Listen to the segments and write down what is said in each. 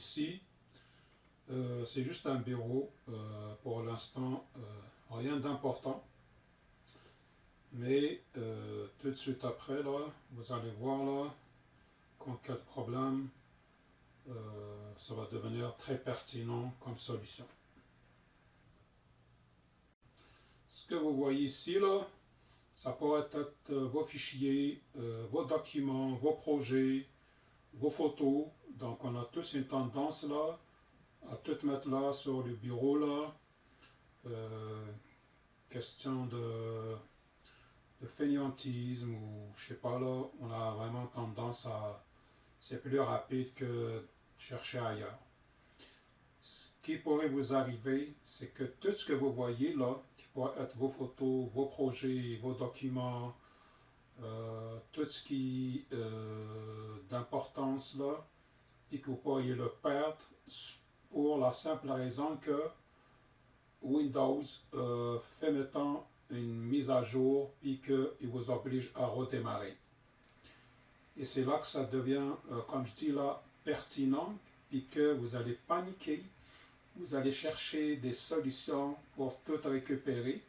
ici, c'est juste un bureau. Pour l'instant, rien d'important. Mais tout de suite après, là, vous allez voir là, qu'en cas de problème, ça va devenir très pertinent comme solution. Ce que vous voyez ici, là, ça pourrait être vos fichiers, vos documents, vos projets, vos photos. Donc on a tous une tendance là à tout mettre là sur le bureau là. Question de fainéantisme ou je sais pas là, on a vraiment tendance à... C'est plus rapide que de chercher ailleurs. Ce qui pourrait vous arriver, c'est que tout ce que vous voyez là, qui pourrait être vos photos, vos projets, vos documents, tout ce qui d'importance là, et que vous pourriez le perdre pour la simple raison que Windows fait maintenant une mise à jour et qu'il vous oblige à redémarrer. Et c'est là que ça devient, comme je dis là, pertinent et que vous allez paniquer, vous allez chercher des solutions pour tout récupérer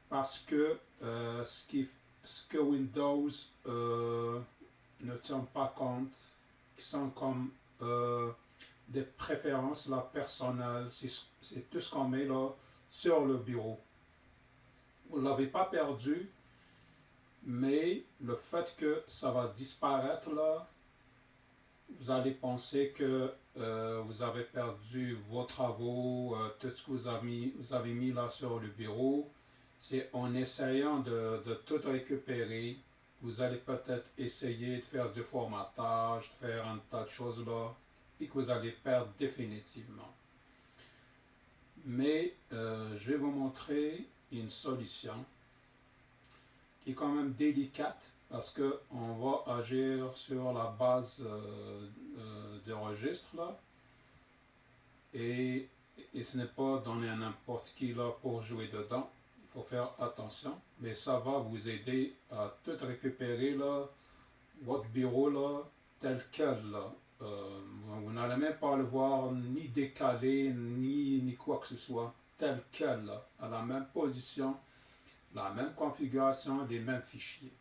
parce que ce que Windows ne tient pas compte, qui sont comme des préférences là, personnelles, c'est tout ce qu'on met là sur le bureau. Vous ne l'avez pas perdu, mais le fait que ça va disparaître là, vous allez penser que vous avez perdu vos travaux, tout ce que vous avez mis là sur le bureau. C'est en essayant de tout récupérer, vous allez peut-être essayer de faire du formatage, de faire un tas de choses là, et que vous allez perdre définitivement. Mais je vais vous montrer une solution qui est quand même délicate parce qu'on va agir sur la base du registre là et ce n'est pas donné à n'importe qui là pour jouer dedans. Il faut faire attention, mais ça va vous aider à tout récupérer là, votre bureau là, tel quel là. Vous n'allez même pas le voir ni décalé, ni quoi que ce soit, tel quel là, à la même position, la même configuration, les mêmes fichiers.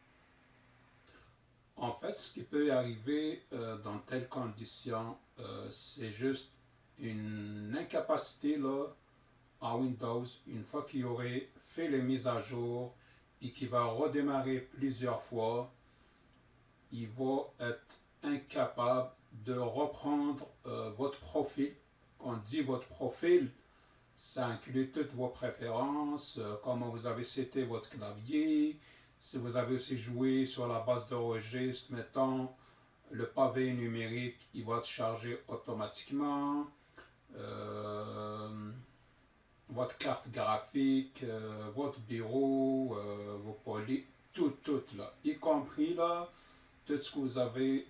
En fait, ce qui peut arriver dans telles conditions, c'est juste une incapacité là, à Windows, une fois qu'il aurait fait les mises à jour et qu'il va redémarrer plusieurs fois, il va être incapable de reprendre votre profil. Quand on dit votre profil, ça inclut toutes vos préférences, comment vous avez seté votre clavier, si vous avez aussi joué sur la base de registre, mettons, le pavé numérique, il va être chargé automatiquement. Votre carte graphique, votre bureau, vos polis, tout là, y compris là, tout ce que vous avez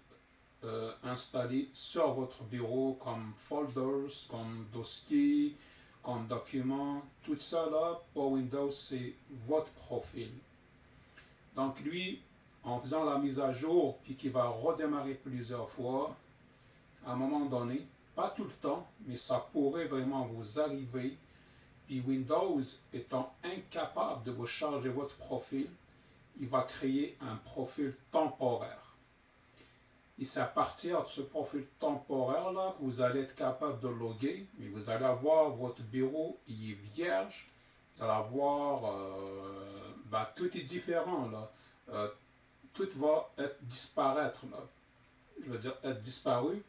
installé sur votre bureau comme folders, comme dossiers, comme documents, tout ça là, pour Windows, c'est votre profil. Donc lui, en faisant la mise à jour, puis qui va redémarrer plusieurs fois, à un moment donné, pas tout le temps, mais ça pourrait vraiment vous arriver. Puis Windows étant incapable de vous charger votre profil, il va créer un profil temporaire. Et c'est à partir de ce profil temporaire-là que vous allez être capable de loguer, mais vous allez avoir votre bureau, il est vierge, vous allez avoir, tout est différent là, tout va disparaître là, je veux dire être disparu.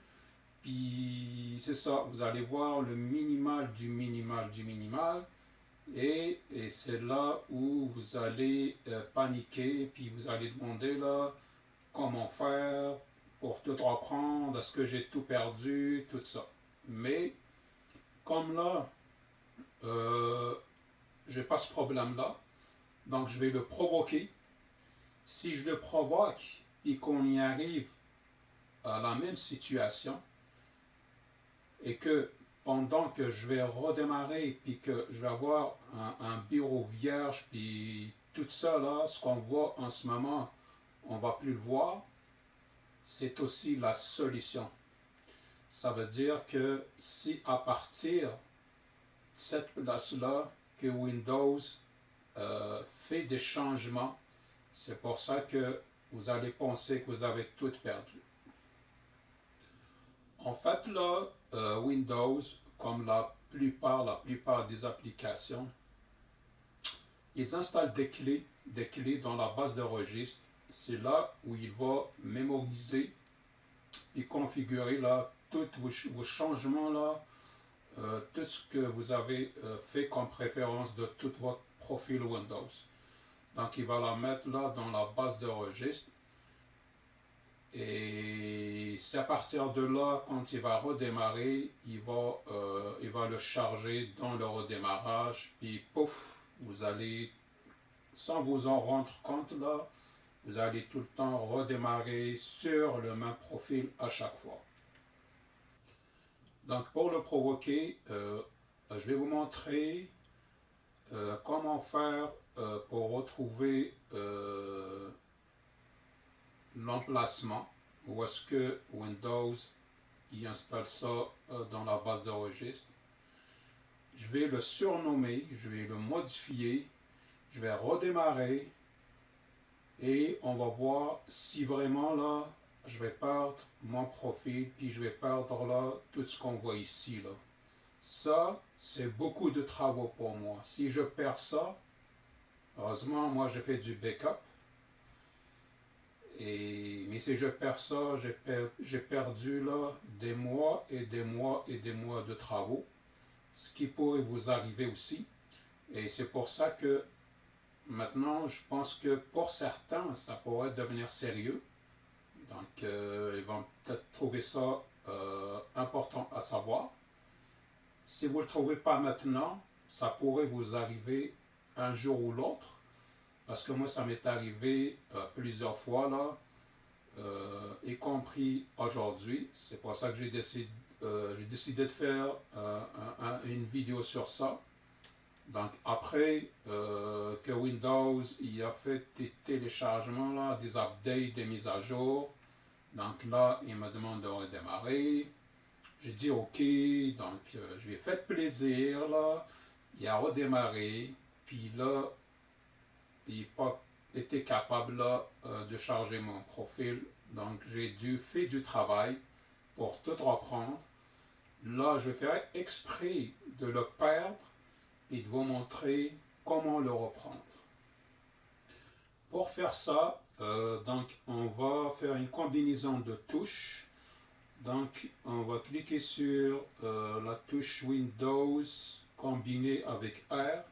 Puis c'est ça, vous allez voir le minimal du minimal du minimal. Et c'est là où vous allez paniquer, puis vous allez demander là comment faire pour tout reprendre, est-ce que j'ai tout perdu, tout ça. Mais comme là, j'ai pas ce problème-là, donc je vais le provoquer. Si je le provoque et qu'on y arrive à la même situation, et que pendant que je vais redémarrer, puis que je vais avoir un bureau vierge, puis tout ça, là, ce qu'on voit en ce moment, on ne va plus le voir, c'est aussi la solution. Ça veut dire que si à partir de cette place-là que Windows fait des changements, c'est pour ça que vous allez penser que vous avez tout perdu. En fait, là, Windows, comme la plupart des applications, ils installent des clés dans la base de registre. C'est là où il va mémoriser et configurer là, tous vos changements, là, tout ce que vous avez fait comme préférence de tout votre profil Windows. Donc, il va la mettre là dans la base de registre. Et c'est à partir de là, quand il va redémarrer, il va le charger dans le redémarrage. Puis, pouf, vous allez, sans vous en rendre compte là, vous allez tout le temps redémarrer sur le même profil à chaque fois. Donc, pour le provoquer, je vais vous montrer comment faire pour retrouver l'emplacement où est-ce que Windows y installe ça dans la base de registre. Je vais le surnommer, je vais le modifier, je vais redémarrer et on va voir si vraiment là je vais perdre mon profil puis je vais perdre là tout ce qu'on voit ici là. Ça, c'est beaucoup de travaux pour moi. Si je perds ça, heureusement moi j'ai fait du backup. Mais si je perds ça, j'ai perdu là des mois et des mois et des mois de travaux, ce qui pourrait vous arriver aussi. Et c'est pour ça que maintenant, je pense que pour certains, ça pourrait devenir sérieux. Donc, ils vont peut-être trouver ça important à savoir. Si vous ne le trouvez pas maintenant, ça pourrait vous arriver un jour ou l'autre. Parce que moi, ça m'est arrivé plusieurs fois, là, y compris aujourd'hui. C'est pour ça que j'ai décidé de faire une vidéo sur ça. Donc, après que Windows il a fait des téléchargements, là, des updates, des mises à jour, donc là, il me demande de redémarrer. J'ai dit OK, donc je lui ai fait plaisir, là. Il a redémarré, puis là, il n'a pas été capable là, de charger mon profil. Donc, j'ai dû faire du travail pour tout reprendre. Là, je vais faire exprès de le perdre et de vous montrer comment le reprendre. Pour faire ça, donc, on va faire une combinaison de touches. Donc, on va cliquer sur la touche Windows combinée avec R.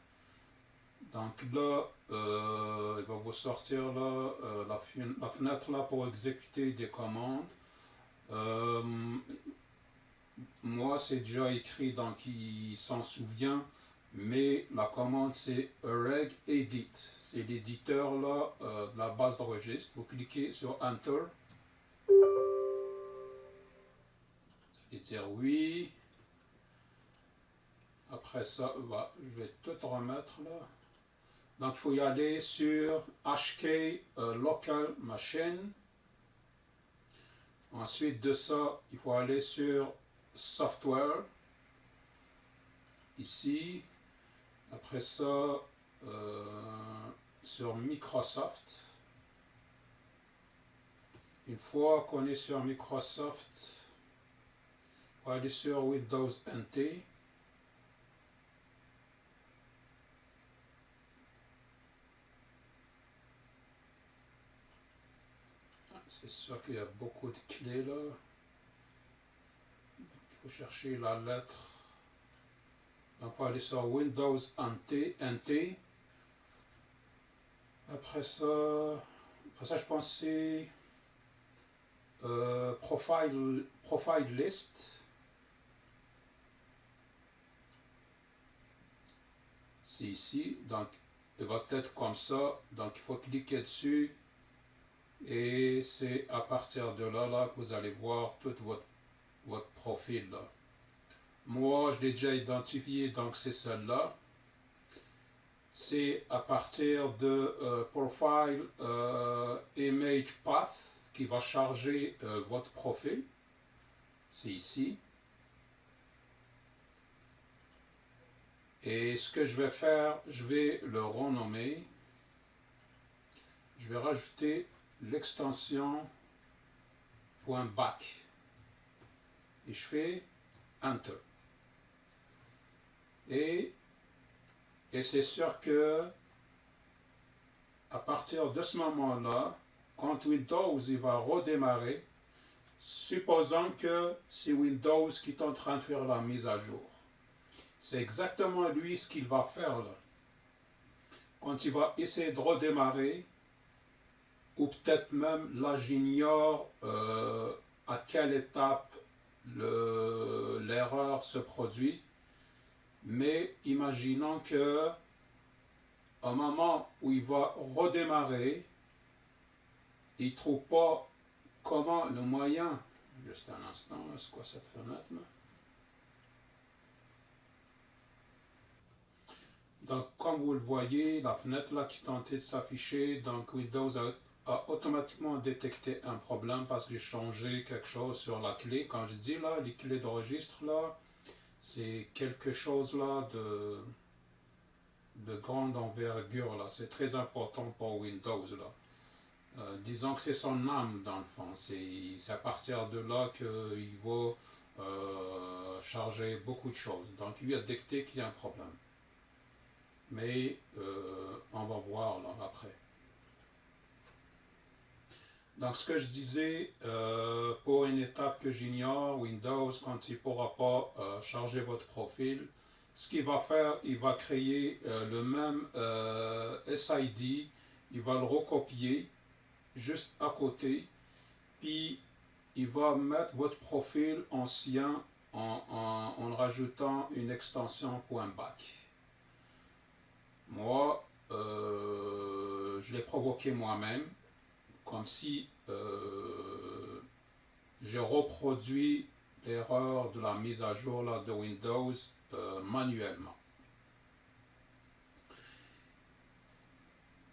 Donc là, il va vous sortir là, la fenêtre là pour exécuter des commandes. Moi, c'est déjà écrit, donc il s'en souvient, mais la commande c'est regedit. C'est l'éditeur là de la base de registre. Vous cliquez sur Enter. Et dire oui. Après ça, je vais tout remettre là. Donc, il faut y aller sur HK Local Machine. Ensuite de ça, il faut aller sur Software. Ici. Après ça, sur Microsoft. Une fois qu'on est sur Microsoft, on va aller sur Windows NT. C'est sûr qu'il y a beaucoup de clés là. Il faut chercher la lettre. Donc, il faut aller sur Windows NT. Après ça, je pense que c'est Profile List. C'est ici. Donc, il va être comme ça. Donc, il faut cliquer dessus. Et c'est à partir de là, que vous allez voir tout votre profil là. Moi, je l'ai déjà identifié, donc c'est celle-là. C'est à partir de Profile Image Path qui va charger votre profil. c'est ici. Et ce que je vais faire, je vais le renommer. Je vais rajouter l'extension .back. Et je fais Enter. Et c'est sûr que à partir de ce moment-là, quand Windows il va redémarrer, supposons que c'est Windows qui est en train de faire la mise à jour. C'est exactement lui ce qu'il va faire là. Quand il va essayer de redémarrer, ou peut-être même là j'ignore à quelle étape l'erreur se produit, mais imaginons que au moment où il va redémarrer, il ne trouve pas comment le moyen. Juste un instant, c'est quoi cette fenêtre là? Donc, comme vous le voyez, la fenêtre là qui tentait de s'afficher, donc Windows a automatiquement détecté un problème parce que j'ai changé quelque chose sur la clé. Quand je dis là, les clés de registre là, c'est quelque chose là de grande envergure là. C'est très important pour Windows là. Disons que c'est son âme dans le fond. C'est à partir de là qu'il va charger beaucoup de choses. Donc, il a détecté qu'il y a un problème. Mais on va voir là après. Donc ce que je disais, pour une étape que j'ignore, Windows, quand il ne pourra pas charger votre profil, ce qu'il va faire, il va créer le même SID, il va le recopier juste à côté, puis il va mettre votre profil ancien en rajoutant une extension .back. Moi, je l'ai provoqué moi-même, comme si j'ai reproduit l'erreur de la mise à jour là, de Windows manuellement.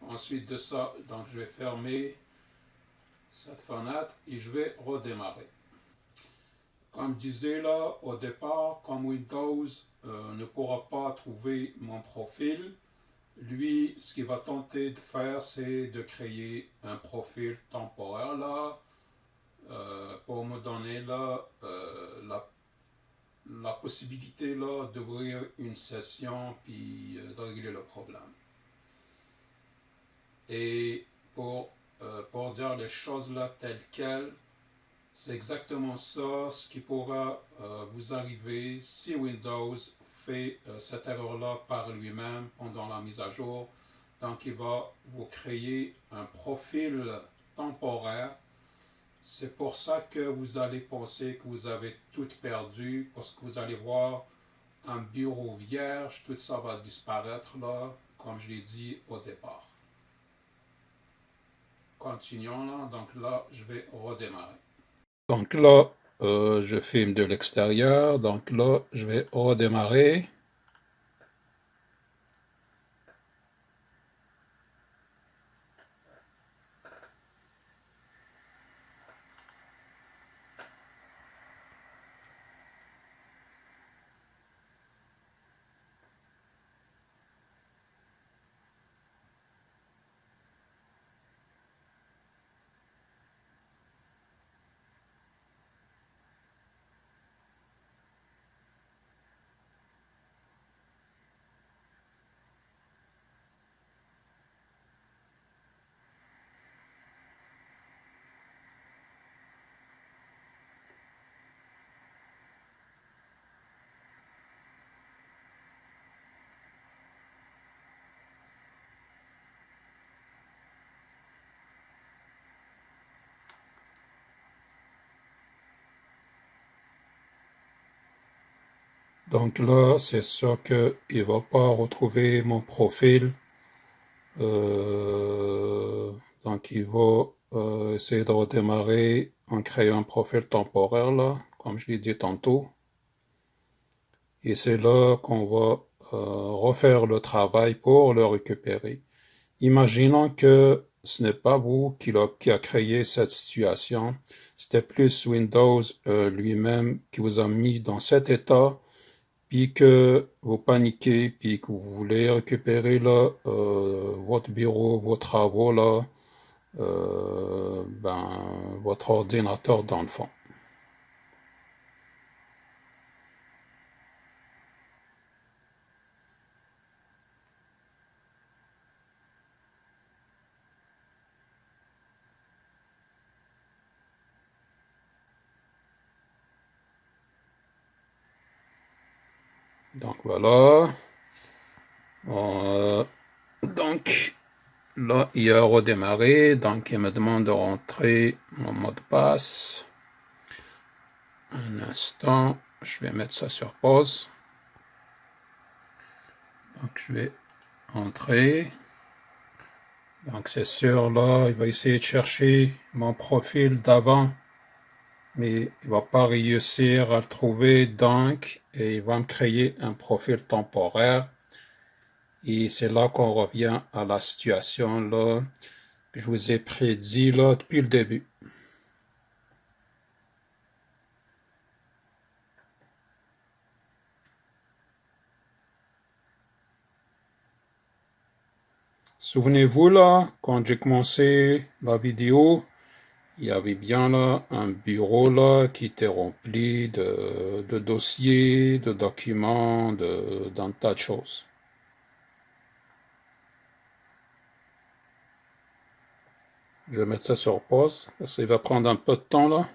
Ensuite de ça, donc je vais fermer cette fenêtre et je vais redémarrer. Comme je disais là au départ, comme Windows ne pourra pas trouver mon profil, lui, ce qu'il va tenter de faire, c'est de créer un profil temporaire là, pour me donner là, la possibilité là d'ouvrir une session puis de régler le problème. Et pour dire les choses là telles quelles, c'est exactement ça ce qui pourra vous arriver si Windows fait cette erreur-là par lui-même pendant la mise à jour. Donc, il va vous créer un profil temporaire. C'est pour ça que vous allez penser que vous avez tout perdu, parce que vous allez voir un bureau vierge, tout ça va disparaître là, comme je l'ai dit au départ. Continuons là, donc là, je vais redémarrer. Donc là, je filme de l'extérieur, donc là, je vais redémarrer. Donc là, c'est sûr qu'il ne va pas retrouver mon profil. Donc il va essayer de redémarrer en créant un profil temporaire là, comme je l'ai dit tantôt. Et c'est là qu'on va refaire le travail pour le récupérer. Imaginons que ce n'est pas vous qui a créé cette situation. C'était plus Windows lui-même qui vous a mis dans cet état, puis que vous paniquez, puis que vous voulez récupérer là, votre bureau, vos travaux, là, votre ordinateur dans le fond. Donc voilà. Donc là, il a redémarré. Donc il me demande de rentrer mon mot de passe. Un instant, je vais mettre ça sur pause. Donc je vais entrer. Donc c'est sûr là, il va essayer de chercher mon profil d'avant, mais il va pas réussir à le trouver, donc et il va me créer un profil temporaire. Et c'est là qu'on revient à la situation là que je vous ai prédit là depuis le début. Souvenez-vous là, quand j'ai commencé la vidéo, il y avait bien là un bureau là qui était rempli de dossiers, de documents, d'un tas de choses. Je vais mettre ça sur pause, parce qu'il va prendre un peu de temps là.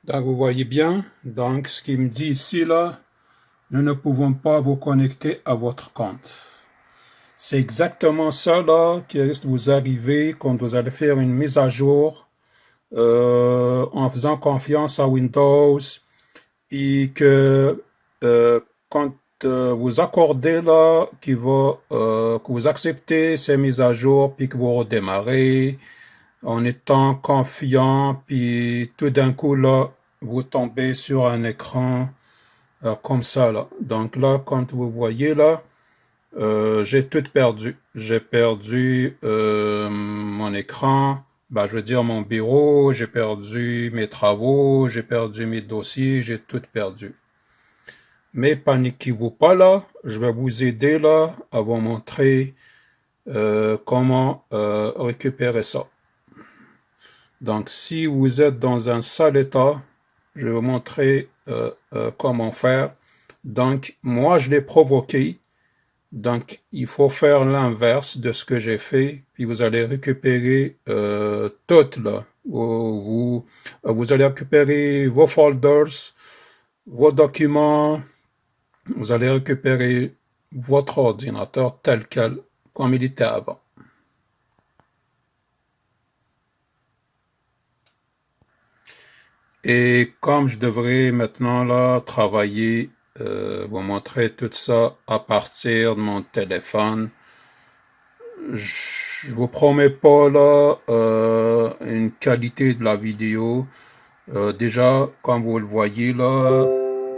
Donc vous voyez bien, donc ce qu'il me dit ici là, nous ne pouvons pas vous connecter à votre compte. C'est exactement ça là qui risque de vous arriver quand vous allez faire une mise à jour en faisant confiance à Windows et que quand vous accordez là, que vous acceptez ces mises à jour puis que vous redémarrez en étant confiant, puis tout d'un coup là, vous tombez sur un écran comme ça là. Donc là, quand vous voyez là, j'ai tout perdu. J'ai perdu mon écran, je veux dire mon bureau, j'ai perdu mes travaux, j'ai perdu mes dossiers, j'ai tout perdu. Mais paniquez-vous pas là, je vais vous aider là à vous montrer comment récupérer ça. Donc si vous êtes dans un sale état, je vais vous montrer comment faire. Donc moi je l'ai provoqué. Donc, il faut faire l'inverse de ce que j'ai fait, puis vous allez récupérer tout là. Vous allez récupérer vos folders, vos documents, vous allez récupérer votre ordinateur tel quel, comme il était avant. Et comme je devrais maintenant là travailler, vous montrer tout ça à partir de mon téléphone, je vous promets pas là une qualité de la vidéo. Déjà, comme vous le voyez là,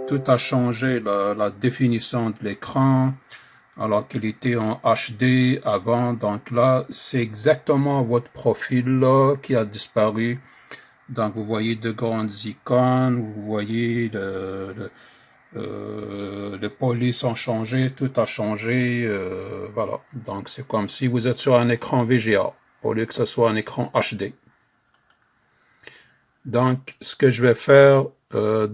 tout a changé, la définition de l'écran, alors qu'il était en HD avant. Donc là, c'est exactement votre profil là qui a disparu. Donc vous voyez de grandes icônes, vous voyez les polices ont changé, tout a changé, voilà. Donc c'est comme si vous êtes sur un écran VGA, au lieu que ce soit un écran HD. Donc ce que je vais faire, je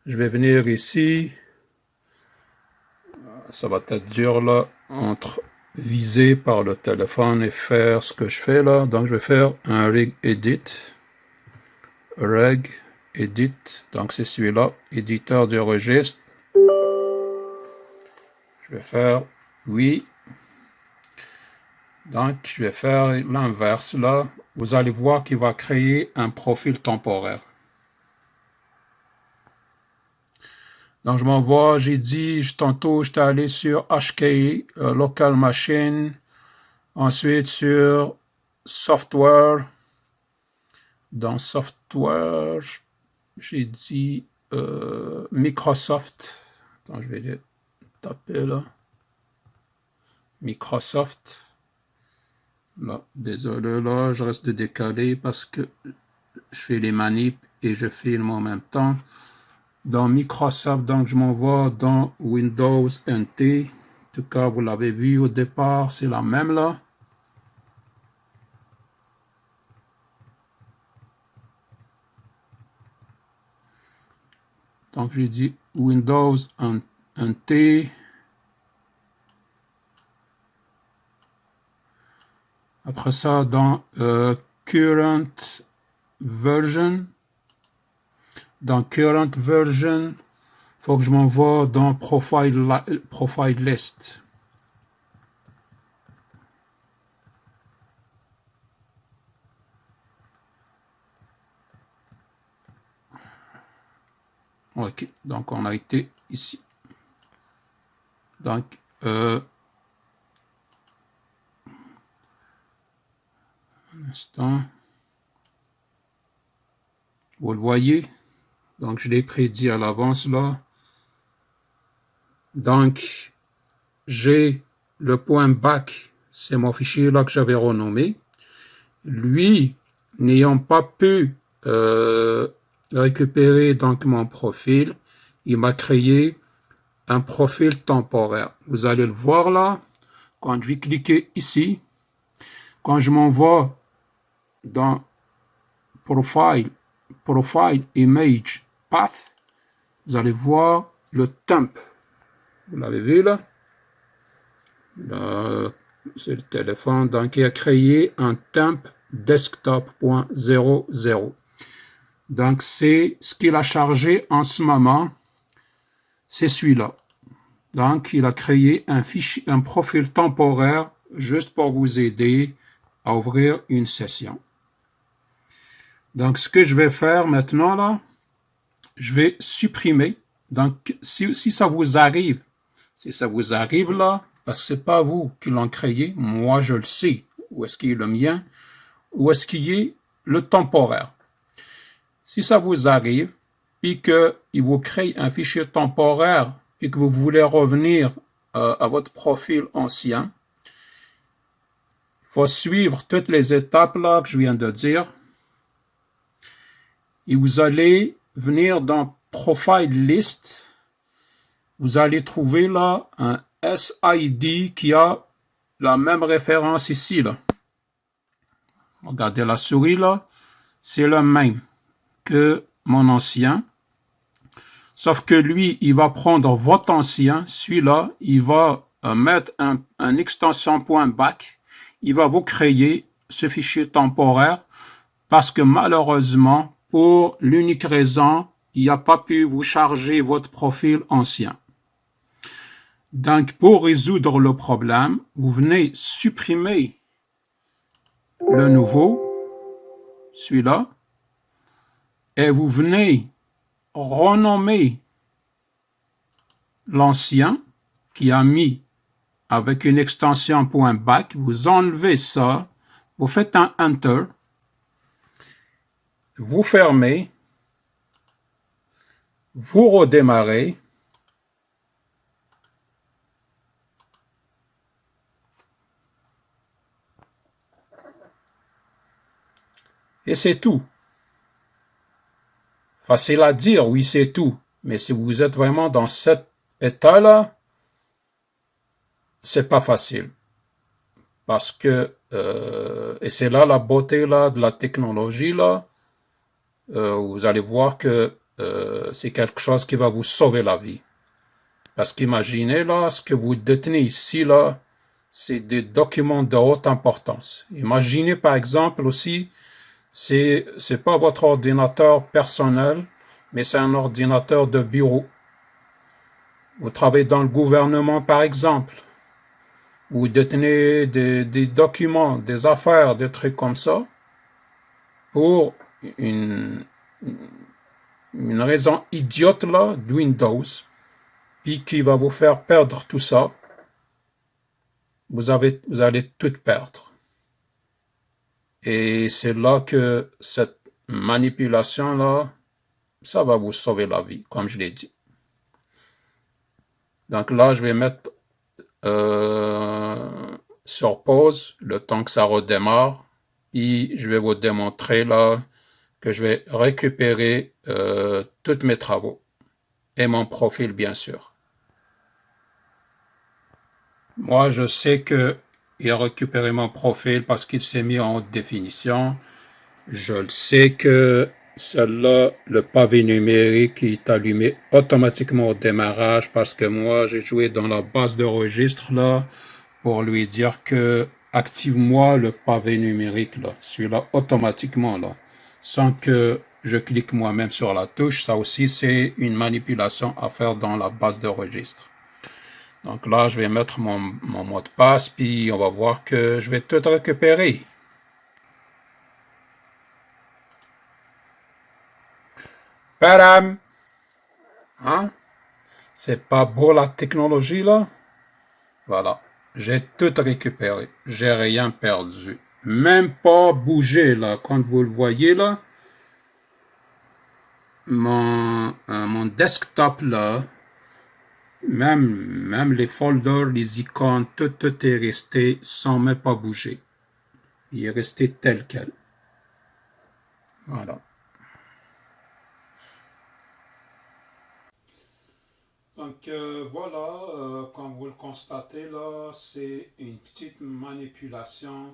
vais venir ici, ça va être dur là, entre viser par le téléphone et faire ce que je fais là. Donc je vais faire un Reg Edit, donc c'est celui-là, éditeur du registre. Je vais faire oui. Donc je vais faire l'inverse là. Vous allez voir qu'il va créer un profil temporaire. Donc je m'envoie, j'ai dit tantôt, j'étais allé sur HKI, Local Machine, ensuite sur Software. Dans Software, j'ai dit Microsoft. Attends, je vais le taper là. Microsoft. Là, désolé, là, je reste décalé parce que je fais les manips et je filme en même temps. Dans Microsoft, donc je m'envoie dans Windows NT. En tout cas, vous l'avez vu au départ, c'est la même là. Donc, j'ai dit Windows NT. Après ça, dans Current Version. Dans Current Version, il faut que je m'envoie dans Profile List. Ok, donc on a été ici. Donc, un instant. Vous le voyez. Donc, je l'ai prédit à l'avance là. Donc, j'ai le point back, c'est mon fichier là que j'avais renommé. Lui, n'ayant pas pu récupérer donc mon profil, il m'a créé un profil temporaire. Vous allez le voir là, quand je vais cliquer ici, quand je m'envoie dans Profile Image Path, vous allez voir le temp. Vous l'avez vu là? Là, c'est le téléphone. Donc, il a créé un temp desktop.00. Donc, c'est ce qu'il a chargé en ce moment. C'est celui-là. Donc, il a créé un profil temporaire juste pour vous aider à ouvrir une session. Donc, ce que je vais faire maintenant, là, je vais supprimer. Donc, si ça vous arrive, là, parce que c'est pas vous qui l'ont créé, moi je le sais, où est-ce qu'il est le mien, où est-ce qu'il est le temporaire. Si ça vous arrive, puis qu'il vous crée un fichier temporaire, et que vous voulez revenir à votre profil ancien, il faut suivre toutes les étapes là que je viens de dire, et vous allez venir dans Profile List, vous allez trouver là un SID qui a la même référence ici là. Regardez la souris là, c'est le même que mon ancien, sauf que lui, il va prendre votre ancien, celui-là, il va mettre un extension .back, il va vous créer ce fichier temporaire parce que malheureusement, pour l'unique raison, il n'a pas pu vous charger votre profil ancien. Donc, pour résoudre le problème, vous venez supprimer le nouveau, celui-là, et vous venez renommer l'ancien qui a mis avec une extension .back, vous enlevez ça, vous faites un Enter, vous fermez, vous redémarrez, et c'est tout. Facile à dire, oui, c'est tout. Mais si vous êtes vraiment dans cet état-là, c'est pas facile. Parce que, et c'est là la beauté là, de la technologie, là, vous allez voir que c'est quelque chose qui va vous sauver la vie. Parce qu'imaginez là, ce que vous détenez ici, là, c'est des documents de haute importance. Imaginez par exemple aussi, c'est pas votre ordinateur personnel, mais c'est un ordinateur de bureau. Vous travaillez dans le gouvernement par exemple. Vous détenez des documents, des affaires, des trucs comme ça, pour une raison idiote là, de Windows, puis qui va vous faire perdre tout ça. Vous allez tout perdre. Et c'est là que cette manipulation-là, ça va vous sauver la vie, comme je l'ai dit. Donc là, je vais mettre sur pause, le temps que ça redémarre. Et je vais vous démontrer là que je vais récupérer tous mes travaux et mon profil, bien sûr. Moi, je sais qu'il a récupéré mon profil parce qu'il s'est mis en haute définition. Je le sais que celle-là, le pavé numérique est allumé automatiquement au démarrage parce que moi, j'ai joué dans la base de registre là pour lui dire que active-moi le pavé numérique là, celui-là automatiquement là, sans que je clique moi-même sur la touche. Ça aussi, c'est une manipulation à faire dans la base de registre. Donc là, je vais mettre mon mot de passe, puis on va voir que je vais tout récupérer. Padam! Hein? C'est pas beau la technologie là? Voilà. J'ai tout récupéré. J'ai rien perdu. Même pas bougé là. Quand vous le voyez là, mon desktop là, même les folders, les icônes, tout est resté sans même pas bouger. Il est resté tel quel. Voilà. Donc voilà, comme vous le constatez là, c'est une petite manipulation,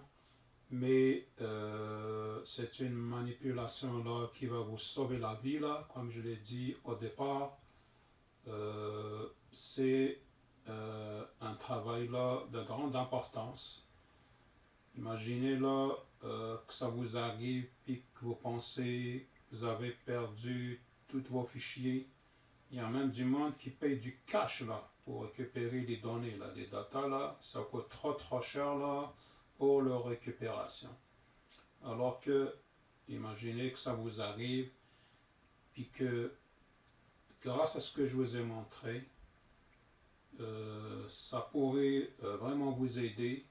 mais c'est une manipulation là qui va vous sauver la vie là, comme je l'ai dit au départ. C'est un travail là de grande importance. Imaginez là que ça vous arrive et que vous pensez que vous avez perdu tous vos fichiers. Il y a même du monde qui paye du cash là pour récupérer les données là, des data là. Ça coûte trop cher là pour leur récupération. Alors que, imaginez que ça vous arrive, puis que grâce à ce que je vous ai montré, ça pourrait vraiment vous aider.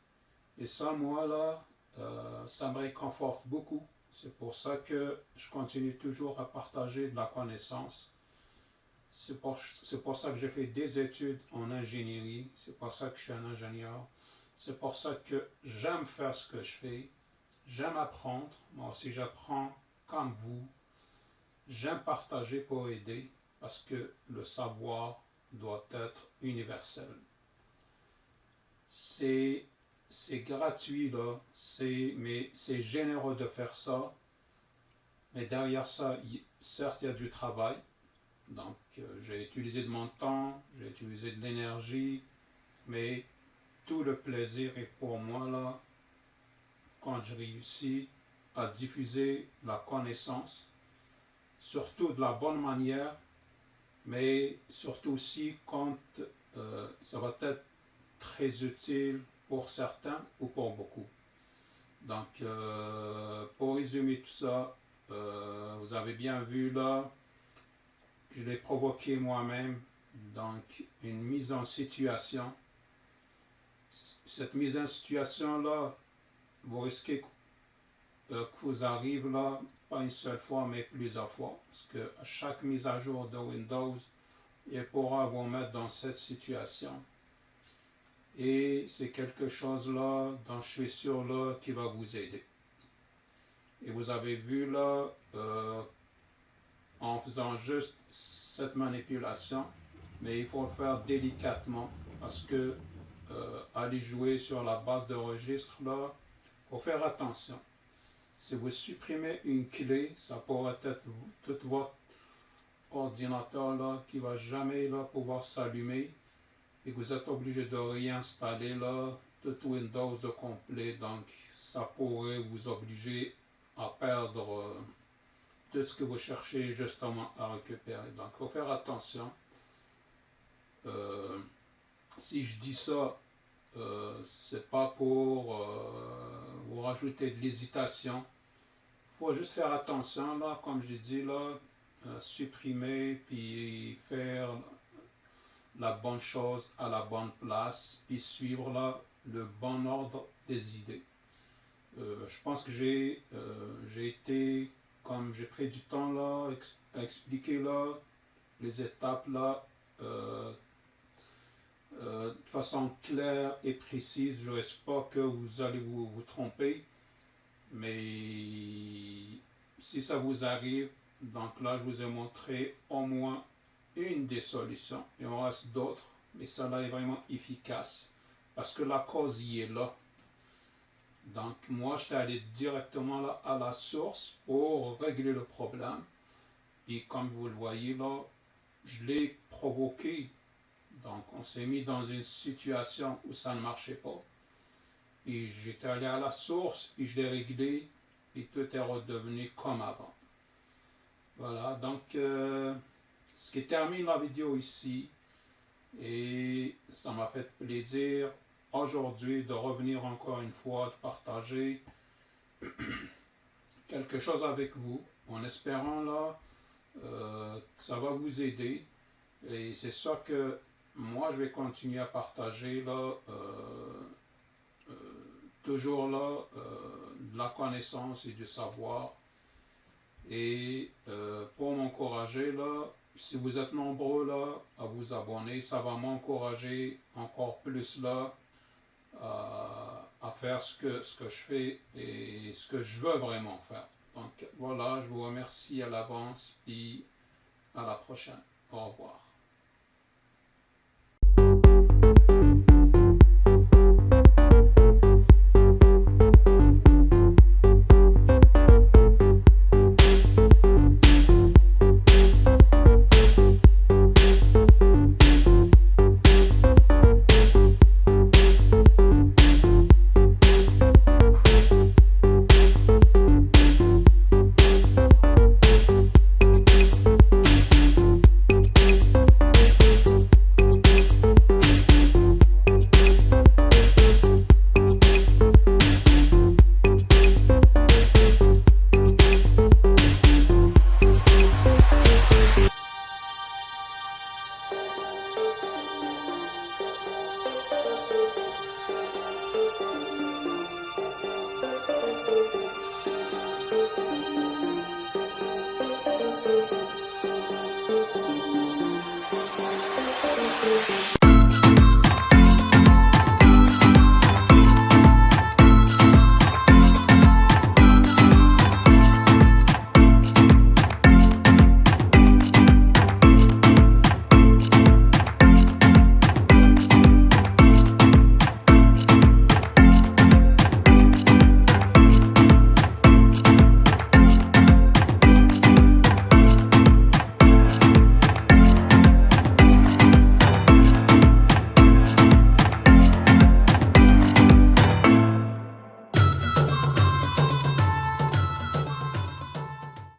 Et ça, moi là, ça me réconforte beaucoup. C'est pour ça que je continue toujours à partager de la connaissance. C'est pour ça que j'ai fait des études en ingénierie. C'est pour ça que je suis un ingénieur. C'est pour ça que j'aime faire ce que je fais. J'aime apprendre. Moi aussi, j'apprends comme vous. J'aime partager pour aider parce que le savoir doit être universel. C'est gratuit, là. Mais c'est généreux de faire ça. Mais derrière ça, certes, il y a du travail. Donc, j'ai utilisé de mon temps, j'ai utilisé de l'énergie, mais tout le plaisir est pour moi là quand je réussis à diffuser la connaissance, surtout de la bonne manière, mais surtout aussi quand ça va être très utile pour certains ou pour beaucoup. Donc, pour résumer tout ça, vous avez bien vu là, je l'ai provoqué moi-même, donc une mise en situation. Cette mise en situation-là, vous risquez que vous arrive là, pas une seule fois, mais plusieurs fois. Parce que à chaque mise à jour de Windows, il pourra vous mettre dans cette situation. Et c'est quelque chose là, dont je suis sûr là, qui va vous aider. Et vous avez vu là, en faisant juste cette manipulation, mais il faut le faire délicatement parce que aller jouer sur la base de registre là, il faut faire attention. Si vous supprimez une clé, ça pourrait être tout votre ordinateur là qui va jamais là pouvoir s'allumer et que vous êtes obligé de réinstaller là tout Windows au complet. Donc ça pourrait vous obliger à perdre tout ce que vous cherchez justement à récupérer. Donc il faut faire attention. Si je dis ça, c'est pas pour vous rajouter de l'hésitation. Il faut juste faire attention, là, comme j'ai dit, là, supprimer, puis faire la bonne chose à la bonne place, puis suivre là, le bon ordre des idées. Je pense que j'ai été, comme j'ai pris du temps là, à expliquer là, les étapes là, de façon claire et précise. Je ne risque pas que vous allez vous tromper, mais si ça vous arrive, donc là, je vous ai montré au moins une des solutions. Il en reste d'autres, mais celle-là est vraiment efficace parce que la cause y est là. Donc, moi, j'étais allé directement là à la source pour régler le problème. Et comme vous le voyez là, je l'ai provoqué. Donc, on s'est mis dans une situation où ça ne marchait pas. Et j'étais allé à la source et je l'ai réglé et tout est redevenu comme avant. Voilà, donc ce qui termine la vidéo ici. Et ça m'a fait plaisir aujourd'hui de revenir encore une fois, de partager quelque chose avec vous, en espérant là que ça va vous aider. Et c'est ça que moi je vais continuer à partager là, toujours là, de la connaissance et du savoir. Et pour m'encourager là, si vous êtes nombreux là à vous abonner, ça va m'encourager encore plus là à faire ce que je fais et ce que je veux vraiment faire. Donc voilà, je vous remercie à l'avance et à la prochaine. Au revoir.